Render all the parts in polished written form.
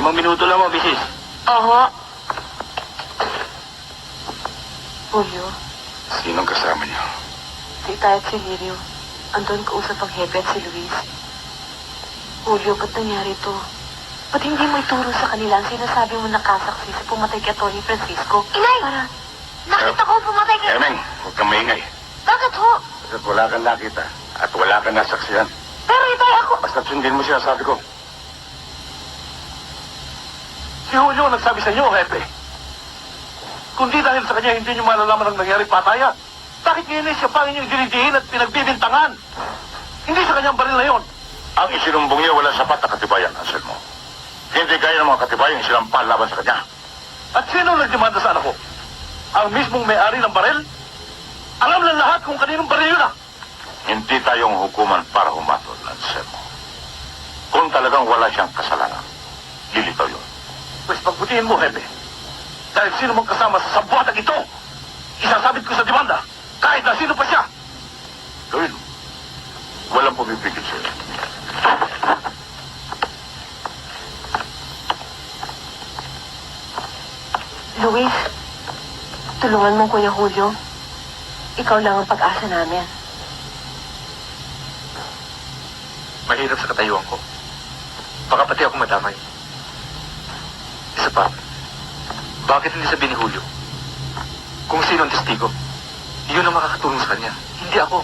5 minuto lang mo, misis. Oho. Julio, Sinong kasama niyo? si Itay at si Lirio. Andun kausap ang Hepe at si Luis. Julio, ba't nangyari to? Ba't hindi mo ituro sa kanila ang sinasabi mo nakasaksi sa pumatay kay Tony Francisco? Inay! Para, Nakita ko pumatay kay... Emeng, huwag kang maingay. Bakit ho? Kasi wala kang nakita at wala kang nasaksiyan. Pero itay ako... Basta sundin mo siya, sabi ko. Si Julio nagsabi sa inyo, Hepe. Kundi dahil sa kanya hindi niyo malalaman ang nangyari patayan. Bakit ngayon siya pa inyong dinidihin at pinagbibintangan? Hindi sa kanyang baril na yon. Ang isinumbong niya wala sapat na katibayan, Anselmo. Hindi gaya ng mga katibayan sinampal laban sa kanya. At sino nagdemanda sa anak ko? Ang mismong may-ari ng baril? Alam ng lahat kung kaninong baril yun ah. Hindi tayong hukuman para humatol, Anselmo. Kung talagang wala siyang kasalanan, lilitaw yun. Pues pagbutihin mo, Hepe. Dahil sino mong kasama sa sabuhatang ito, isasabit ko sa demanda, kahit na sino pa siya. Gawin mo. Walang pumipigil sa'yo. Luis, tulungan mo Kuya Julio. Ikaw lang ang pag-asa namin. Mahirap sa katayuan ko. Baka pati ako madamay. Isa pa, bakit hindi sabihin ni Julio? Kung sino ang testigo, yun ang makakatulong sa kanya. Hindi ako.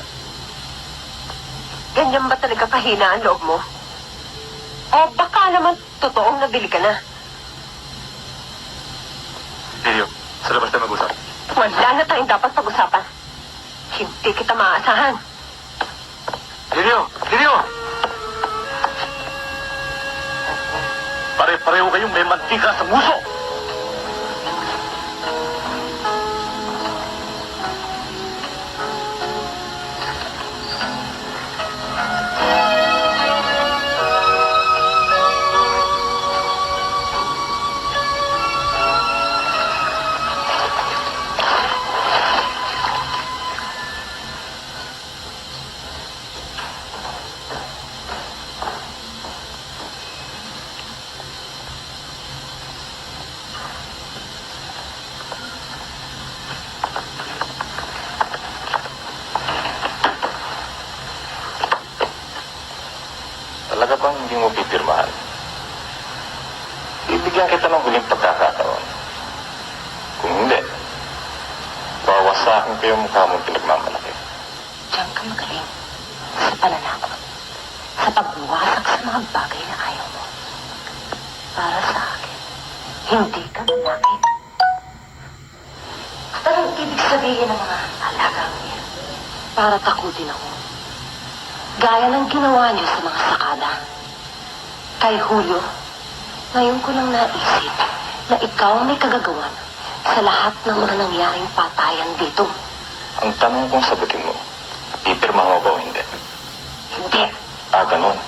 Ganyan ba talaga kahina ang loob mo? O baka naman totoong nabili ka na? Lirio, sa labas tayo mag-usap. Wala na tayong dapat pag-usapan. Hindi kita maaasahan. Lirio! Lirio! Pare-pareho kayong may mantika sa muso! Talaga bang hindi mo pipirmahan? Bibigyan kita ng huling pagkakataon. Kung hindi, wawasakin ko yung mukha mong pinagmamalaki. Diyan ka magaling sa pananakot. Sa pagwasak sa mga bagay na ayaw mo. Para sa akin, hindi ka lalaki. Anong ibig sabihin ng mga alagang niya? Para takutin ako. Gaya ng ginawa niyo sa mga sakada. Kay Julio, ngayon ko lang naisip na ikaw ang may kagagawan sa lahat ng mga nangyaring patayan dito. Ang tanong kong sagutin mo, pipirma mo ba o hindi? Hindi. Ganon.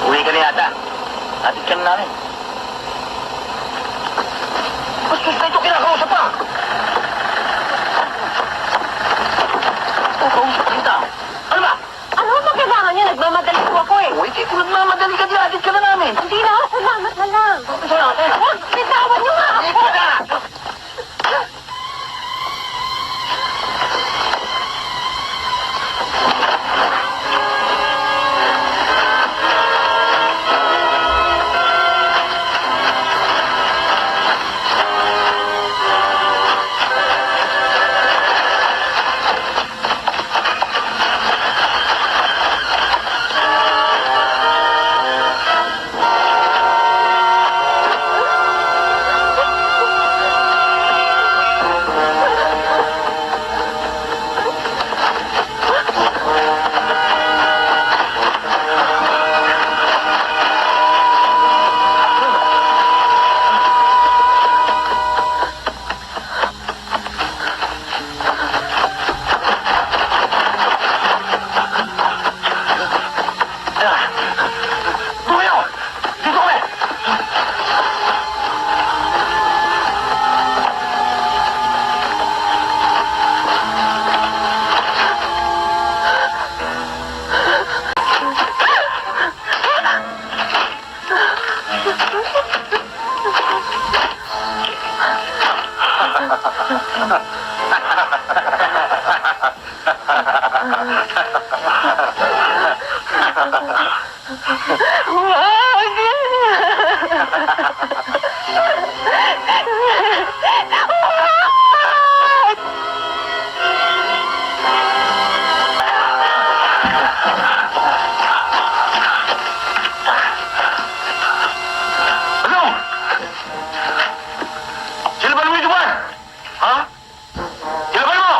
Uwi ka na yata. Atid ka na namin. Bastos na ito kinakausap pa! Kausap kita. Ano ba? Ano ba kailangan niya? Nagmamadali ko ako eh. Uy, kung nagmamadali ka, atid ka na namin. Hindi na, salamat na lang. Salamat. Huwag, bitawan niyo nga ako. Ika na! Ano? Silaban mo ito ba? Ha? Silaban mo!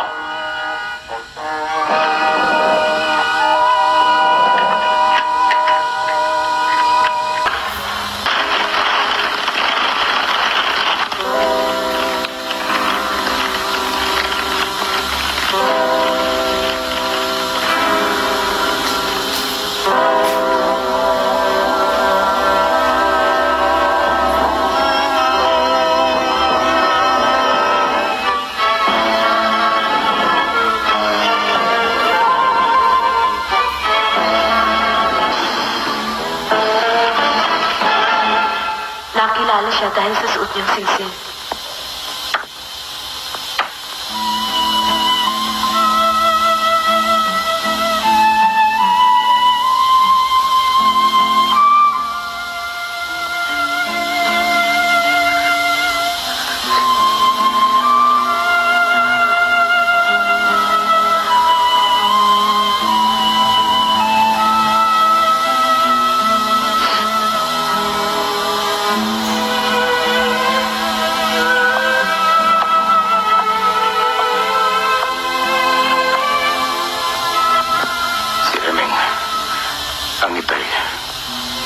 Nakilala siya dahil sa suot niyang singsing. Si Emeng, ang itay.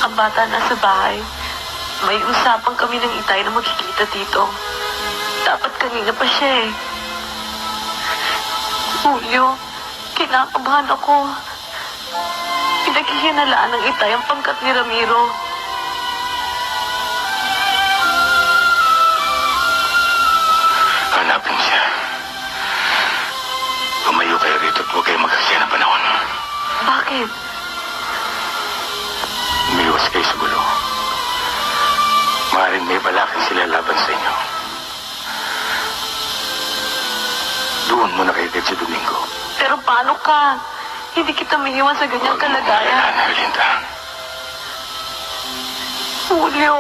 Ang bata nasa bahay. May usapan kami ng itay na magkikita dito. Dapat kanina pa siya eh. Julio, kinakabahan ako. Pinaghihinalaan ng itay ang pangkat ni Ramiro. Hanapin siya. Tumayo kayo rito at huwag kayo magkaksaya ng panahon. Bakit? Umiwas kayo sa gulo. Maaaring may balakin sila laban sa inyo. Doon muna kayo kahit sa Domingo. Pero paano ka? Hindi kita maiwan sa ganyang kalagayan. Huwag mo kailangan, Erlinda. Julio.